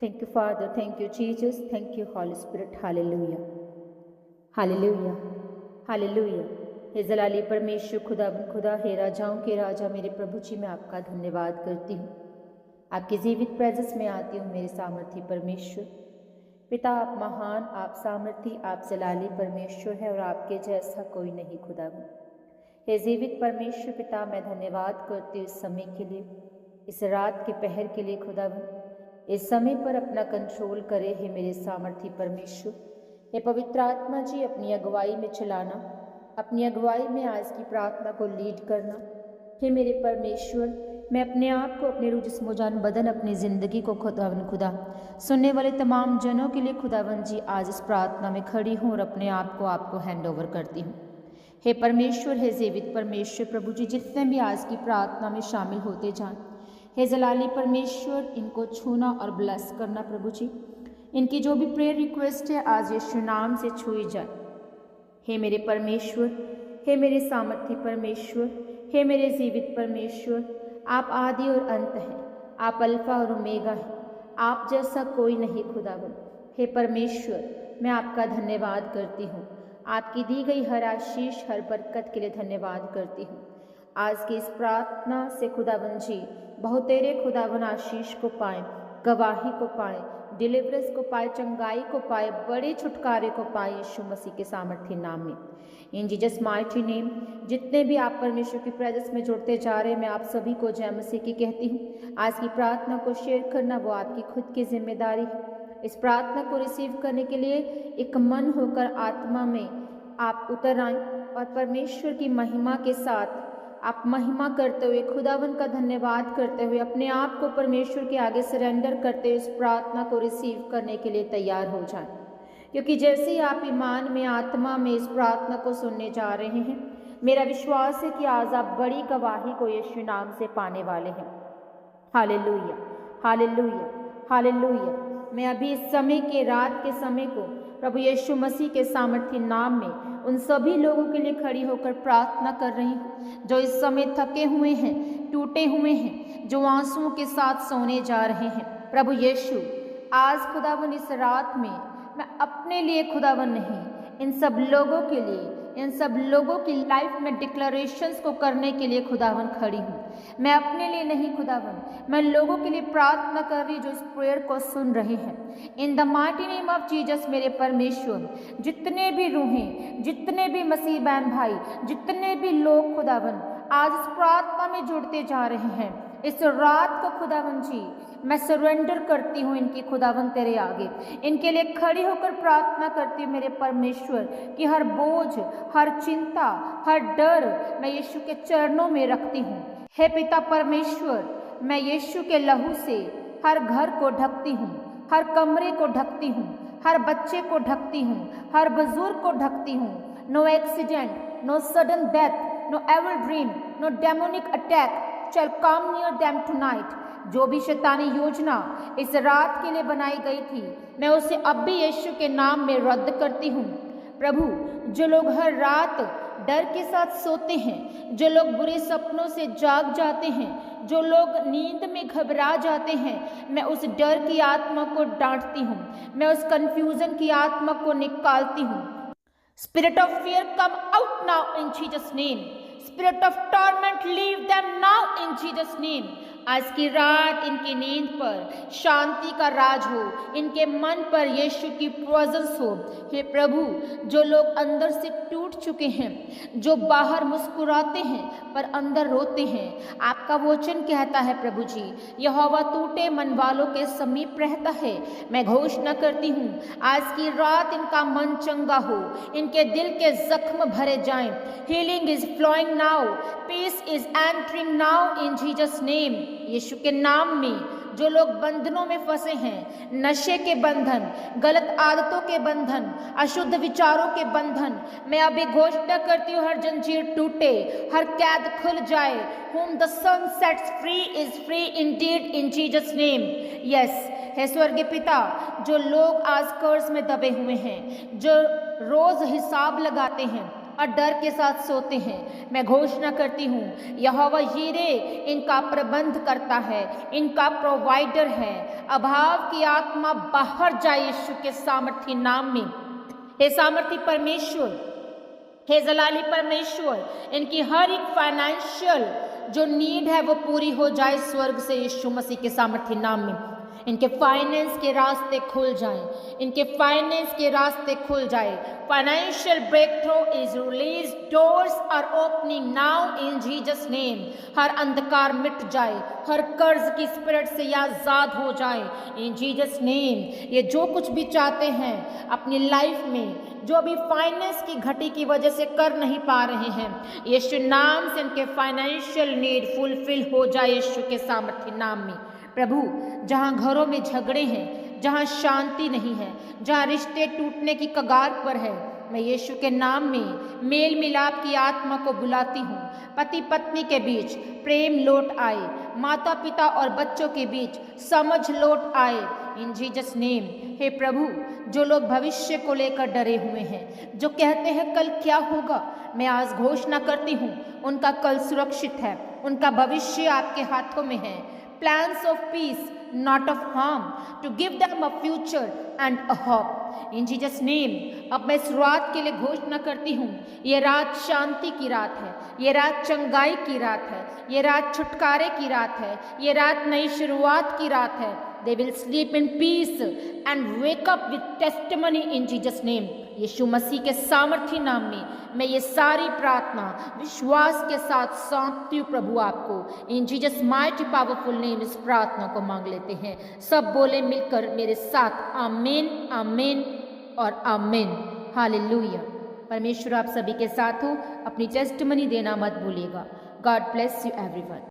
Thank you, Father. Thank you, Jesus. Thank you, Holy Spirit. Hallelujah. Hallelujah. Hallelujah. हे जलाली परमेश्वर खुदा हे राजाओं के राजा मेरे प्रभु जी, मैं आपका धन्यवाद करती हूँ। आपके जीवित प्रेजेंस में आती हूँ मेरे सामर्थी परमेश्वर। पिता, आप महान, आप सामर्थी, आप जलाली परमेश्वर है और आपके जैसा कोई नहीं खुदा। हे जीवित परमेश्वर पिता, मैं धन्यवाद करती हूँ इस समय के लिए, इस रात के पहर के लिए खुदा। इस समय पर अपना कंट्रोल करे हे मेरे सामर्थी परमेश्वर। हे पवित्र आत्मा जी, अपनी अगुवाई में चलाना, अपनी अगुवाई में आज की प्रार्थना को लीड करना। हे मेरे परमेश्वर, मैं अपने आप को, अपने रूह जिस्म जान बदन, अपनी ज़िंदगी को खुदा सुनने वाले तमाम जनों के लिए खुदावन जी आज इस प्रार्थना में खड़ी हूँ और अपने आप को आपको हैंड ओवर करती हूँ। हे परमेश्वर, हे जीवित परमेश्वर प्रभु जी, जितने भी आज की प्रार्थना में शामिल होते जाएं, हे जलाली परमेश्वर, इनको छूना और ब्लेस करना प्रभु जी। इनकी जो भी प्रेयर रिक्वेस्ट है आज यीशु नाम से छुई जाए। हे मेरे परमेश्वर, हे मेरे सामर्थी परमेश्वर, हे मेरे जीवित परमेश्वर, आप आदि और अंत हैं, आप अल्फा और ओमेगा हैं, आप जैसा कोई नहीं खुदावन। हे परमेश्वर, मैं आपका धन्यवाद करती हूँ। आपकी दी गई हर आशीष, हर बरकत के लिए धन्यवाद करती हूँ। आज की इस प्रार्थना से खुदावन जी बहुतेरे खुदावन आशीष को पाएं, गवाही को पाएं, डिलीवरेंस को पाए, चंगाई को पाए, बड़े छुटकारे को पाए यीशु मसीह के सामर्थ्य नाम में। इन जीसस माइटी नेम, जितने भी आप परमेश्वर की प्रेजेंस में जुड़ते जा रहे हैं, मैं आप सभी को जय मसीह की कहती हूँ। आज की प्रार्थना को शेयर करना वो आपकी खुद की जिम्मेदारी है। इस प्रार्थना को रिसीव करने के लिए एक मन होकर आत्मा में आप उतर आएं और परमेश्वर की महिमा के साथ आप महिमा करते हुए, खुदावन का धन्यवाद करते हुए, अपने आप को परमेश्वर के आगे सरेंडर करते हुए इस प्रार्थना को रिसीव करने के लिए तैयार हो जाएं। क्योंकि जैसे ही आप ईमान में, आत्मा में इस प्रार्थना को सुनने जा रहे हैं, मेरा विश्वास है कि आज आप बड़ी गवाही को यीशु नाम से पाने वाले हैं। Hallelujah, hallelujah, hallelujah. मैं अभी इस समय के, रात के समय को प्रभु यीशु मसीह के सामर्थ्य नाम में उन सभी लोगों के लिए खड़ी होकर प्रार्थना कर रही हूँ जो इस समय थके हुए हैं, टूटे हुए हैं, जो आंसुओं के साथ सोने जा रहे हैं। प्रभु यीशु, आज खुदावन इस रात में मैं अपने लिए खुदावन नहीं, इन सब लोगों के लिए, इन सब लोगों की लाइफ में डिक्लेरेशंस को करने के लिए खुदावन खड़ी हूँ। मैं अपने लिए नहीं खुदावन, मैं लोगों के लिए प्रार्थना कर रही जो इस प्रेयर को सुन रहे हैं। In the mighty name of Jesus मेरे परमेश्वर, जितने भी रूहें, जितने भी मसीह बहन भाई, जितने भी लोग खुदावन आज इस प्रार्थना में जुड़ते जा रहे हैं, इस रात को खुदावन जी मैं सरेंडर करती हूँ इनकी खुदावन तेरे आगे। इनके लिए खड़ी होकर प्रार्थना करती हूँ मेरे परमेश्वर कि हर बोझ, हर चिंता, हर डर मैं यीशु के चरणों में रखती हूँ। हे पिता परमेश्वर, मैं यीशु के लहू से हर घर को ढकती हूँ, हर कमरे को ढकती हूँ, हर बच्चे को ढकती हूँ, हर बुजुर्ग को ढकती हूँ। No accident, no sudden death, no evil dream, no demonic attack shall come near them tonight। जो भी शैतानी योजना इस रात के लिए बनाई गई थी, मैं उसे अब भी यीशु के नाम में रद्द करती हूँ। प्रभु, जो लोग हर रात डर के साथ सोते हैं, जो लोग बुरे सपनों से जाग जाते हैं, जो लोग नींद में घबरा जाते हैं, मैं उस डर की आत्मा को डांटती हूँ, मैं उस कंफ्यूजन की आत्मा को निकालती हूँ। Spirit of fear, come out now in Jesus' name। Spirit of torment, leave them now in Jesus' name। आज की रात इनकी नींद पर शांति का राज हो, इनके मन पर यीशु की प्रेजेंस हो। हे प्रभु, जो लोग अंदर से टूट चुके हैं, जो बाहर मुस्कुराते हैं पर अंदर रोते हैं, आपका वचन कहता है प्रभु जी, यहोवा टूटे मन वालों के समीप रहता है। मैं घोषणा करती हूँ आज की रात इनका मन चंगा हो, इनके दिल के जख्म भरे जाएं। Healing is flowing now, peace is entering now in Jesus name. Yeshu के नाम में जो लोग बंधनों में फंसे हैं, नशे के बंधन, गलत आदतों के बंधन, अशुद्ध विचारों के बंधन, मैं अभी घोषणा करती हूँ हर जंजीर टूटे, हर कैद खुल जाए। Whom the Son sets free is free indeed in Jesus name। Yes, हे स्वर्गीय पिता, जो लोग आज कर्ज में दबे हुए हैं, जो रोज हिसाब लगाते हैं, और डर के साथ सोते हैं, मैं घोषणा करती हूँ यहोवा यीरे इनका प्रबंध करता है, इनका प्रोवाइडर है। अभाव की आत्मा बाहर जाए यीशु के सामर्थी नाम में। हे सामर्थी परमेश्वर, हे जलाली परमेश्वर, इनकी हर एक फाइनेंशियल जो नीड है वो पूरी हो जाए स्वर्ग से यीशु मसीह के सामर्थी नाम में। इनके फाइनेंस के रास्ते खुल जाएं, इनके फाइनेंस के रास्ते खुल जाए। Financial breakthrough is release, doors are opening now in Jesus name. हर अंधकार मिट जाए, हर कर्ज की स्पिरिट से यह आजाद हो जाए इन जीसस नेम। ये जो कुछ भी चाहते हैं अपनी लाइफ में, जो भी फाइनेंस की घटी की वजह से कर नहीं पा रहे हैं, यीशु नाम से इनके फाइनेंशियल नीड फुलफिल हो जाए यीशु के सामर्थ्य नाम में। प्रभु, जहाँ घरों में झगड़े हैं, जहाँ शांति नहीं है, जहाँ रिश्ते टूटने की कगार पर है, मैं यीशु के नाम में मेल मिलाप की आत्मा को बुलाती हूँ। पति पत्नी के बीच प्रेम लौट आए, माता पिता और बच्चों के बीच समझ लौट आए इन जीसस नेम। हे प्रभु, जो लोग भविष्य को लेकर डरे हुए हैं, जो कहते हैं कल क्या होगा, मैं आज घोषणा करती हूँ उनका कल सुरक्षित है, उनका भविष्य आपके हाथों में है। Plans of peace, not of harm, to give them a future and a hope. In Jesus name, अब मैं शुरुआत के लिए घोषणा करती हूँ, ये रात शांति की रात है, ये रात चंगाई की रात है, ये रात छुटकारे की रात है, ये रात नई शुरुआत की रात है। They will sleep in peace and wake up with testimony in Jesus name. यीशु मसीह के सामर्थी नाम में मैं ये सारी प्रार्थना विश्वास के साथ सौंपती हूँ प्रभु आपको। इन जीसस माइटी पावरफुल नेम इस प्रार्थना को मांग लेते हैं। सब बोले मिलकर मेरे साथ, आमीन, आमीन और आमीन। हालेलुया। परमेश्वर आप सभी के साथ हो। अपनी टेस्टिमनी देना मत भूलिएगा। God bless you everyone.